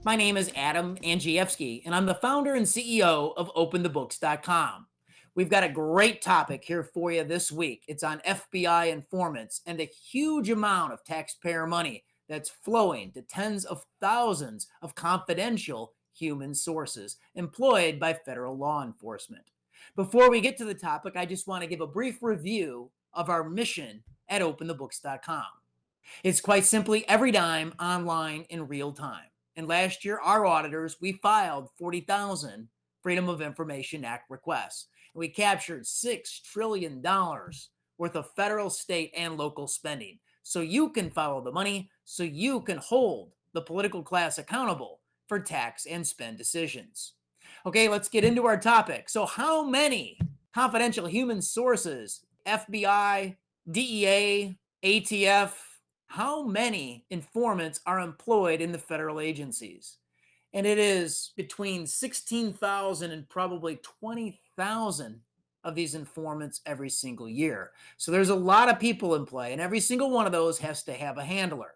My name is Adam Andrzejewski, and I'm the founder and CEO of OpenTheBooks.com. We've got a great topic here for you this week. It's on FBI informants and the huge amount of taxpayer money that's flowing to tens of thousands of confidential human sources employed by federal law enforcement. Before we get to the topic, I just want to give a brief review of our mission at OpenTheBooks.com. It's quite simply every dime online in real time. And last year, our auditors, we filed 40,000 Freedom of Information Act requests. And we captured $6 trillion worth of federal, state, and local spending. So you can follow the money, so you can hold the political class accountable for tax and spend decisions. Okay, let's get into our topic. So, how many confidential human sources, FBI, DEA, ATF, how many informants are employed in the federal agencies? And it is between 16,000 and probably 20,000 of these informants every single year. So there's a lot of people in play, and every single one of those has to have a handler.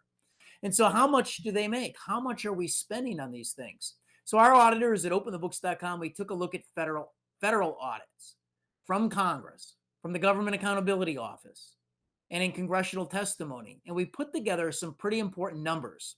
And so, how much do they make? How much are we spending on these things? So, our auditors at OpenTheBooks.com, we took a look at federal audits from Congress, from the Government Accountability Office, and in congressional testimony. And we put together some pretty important numbers.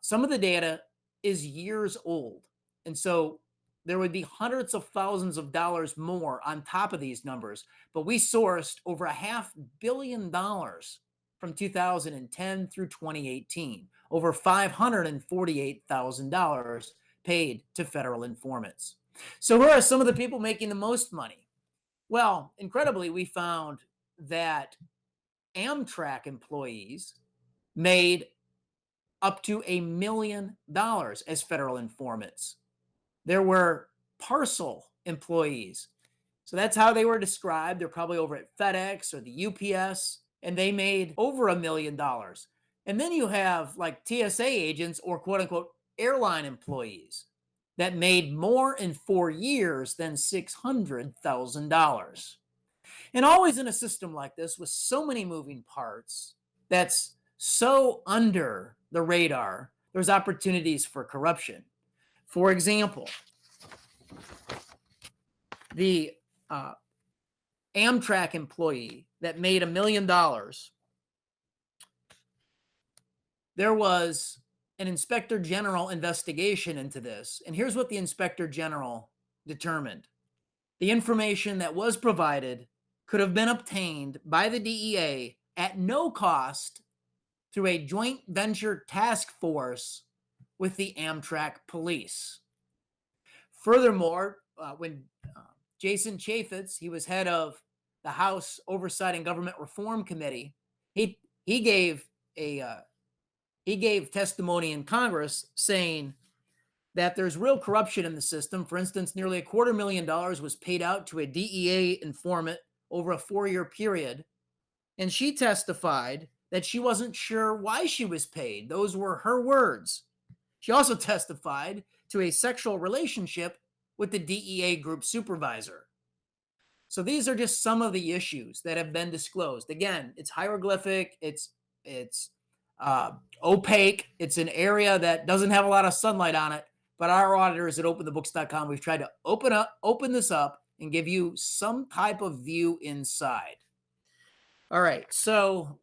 Some of the data is years old. And so there would be hundreds of thousands of dollars more on top of these numbers. But we sourced over $500 million from 2010 through 2018, over $548,000 paid to federal informants. So who are some of the people making the most money? Well, incredibly, we found that Amtrak employees made up to $1 million as federal informants. There were parcel employees. So that's how they were described. They're probably over at FedEx or the UPS, and they made over $1 million. And then you have like TSA agents or quote unquote airline employees that made more in 4 years than $600,000. And always in a system like this with so many moving parts that's so under the radar, there's opportunities for corruption. For example, the Amtrak employee that made $1 million, there was an inspector general investigation into this. And here's what the inspector general determined. The information that was provided could have been obtained by the DEA at no cost through a joint venture task force with the Amtrak police. Furthermore, when Jason Chaffetz, he was head of the House Oversight and Government Reform Committee, he gave testimony in Congress saying that there's real corruption in the system. For instance, nearly $250,000 was paid out to a DEA informant over a 4-year period. And she testified that she wasn't sure why she was paid. Those were her words. She also testified to a sexual relationship with the DEA group supervisor. So these are just some of the issues that have been disclosed. Again, it's hieroglyphic, it's opaque, it's an area that doesn't have a lot of sunlight on it. But our auditors at OpenTheBooks.com, we've tried to open this up and give you some type of view inside. All right, so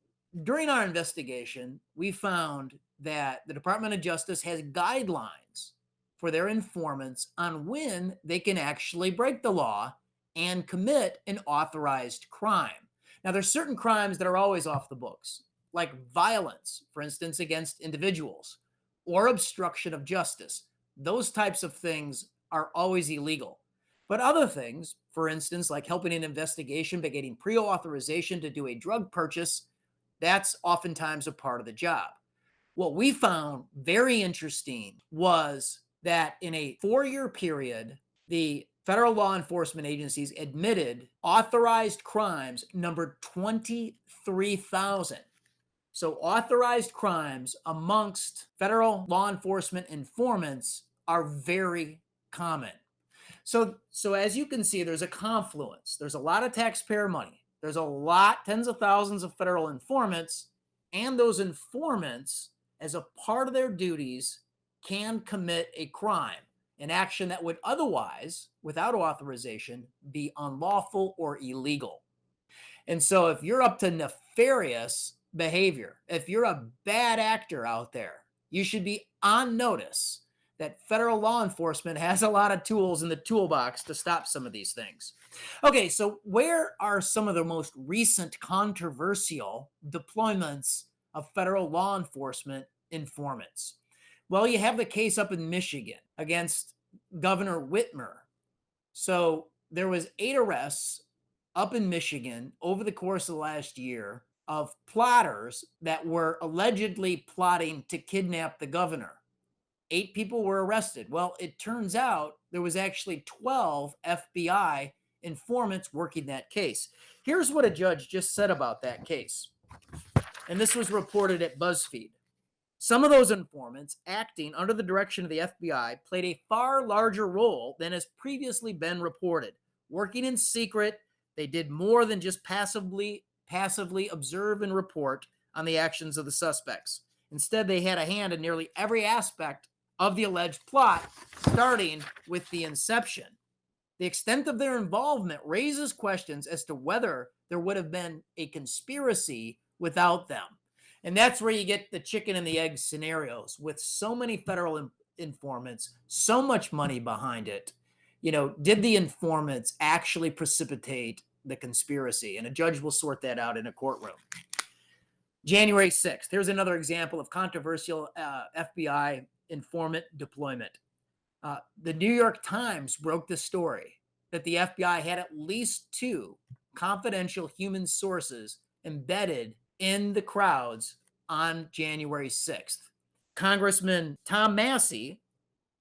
during our investigation, we found that the Department of Justice has guidelines for their informants on when they can actually break the law and commit an authorized crime. Now, there's certain crimes that are always off the books, like violence, for instance, against individuals, or obstruction of justice. Those types of things are always illegal. But other things, for instance, like helping an investigation by getting pre-authorization to do a drug purchase, that's oftentimes a part of the job. What we found very interesting was that in a 4-year period, the federal law enforcement agencies admitted authorized crimes numbered 23,000. So authorized crimes amongst federal law enforcement informants are very common. So as you can see, there's a confluence. There's a lot of taxpayer money. There's a lot, tens of thousands of federal informants, and those informants, as a part of their duties, can commit a crime, an action that would otherwise, without authorization, be unlawful or illegal. And so if you're up to nefarious behavior, if you're a bad actor out there, you should be on notice that federal law enforcement has a lot of tools in the toolbox to stop some of these things. Okay, so where are some of the most recent controversial deployments of federal law enforcement informants? Well, you have the case up in Michigan against Governor Whitmer. So there was 8 arrests up in Michigan over the course of the last year of plotters that were allegedly plotting to kidnap the governor. 8 people were arrested. Well, it turns out there was actually 12 FBI informants working that case. Here's what a judge just said about that case. And this was reported at BuzzFeed. Some of those informants, acting under the direction of the FBI, played a far larger role than has previously been reported. Working in secret, they did more than just passively observe and report on the actions of the suspects. Instead, they had a hand in nearly every aspect of the alleged plot, starting with the inception. The extent of their involvement raises questions as to whether there would have been a conspiracy without them. And that's where you get the chicken and the egg scenarios with so many federal informants, so much money behind it. Did the informants actually precipitate the conspiracy? And a judge will sort that out in a courtroom. January 6th, here's another example of controversial FBI informant deployment. The New York Times broke the story that the FBI had at least 2 confidential human sources embedded in the crowds on January 6th. Congressman Tom Massey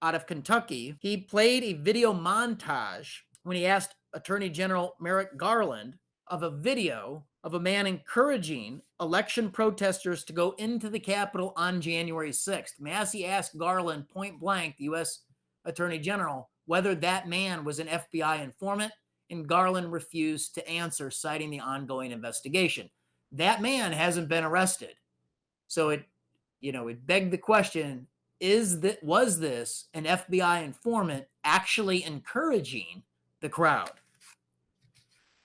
out of Kentucky, he played a video montage when he asked Attorney General Merrick Garland of a video of a man encouraging election protesters to go into the Capitol on January 6th. Massey asked Garland point blank, the U.S. Attorney General, whether that man was an FBI informant, and Garland refused to answer, citing the ongoing investigation. That man hasn't been arrested. So it begged the question, was this an FBI informant actually encouraging the crowd?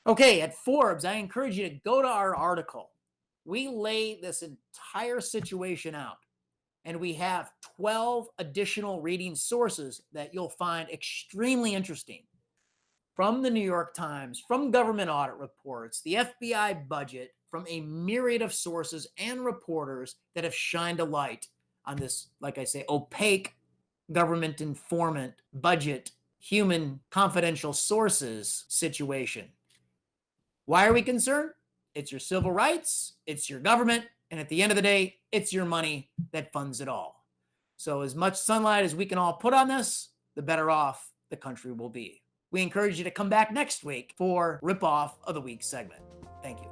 Okay, at Forbes, I encourage you to go to our article. We lay this entire situation out, and we have 12 additional reading sources that you'll find extremely interesting. From the New York Times, from government audit reports, the FBI budget, from a myriad of sources and reporters that have shined a light on this, like I say, opaque government informant budget, human confidential sources situation. Why are we concerned? It's your civil rights, it's your government, and at the end of the day, it's your money that funds it all. So as much sunlight as we can all put on this, the better off the country will be. We encourage you to come back next week for Rip Off of the Week segment. Thank you.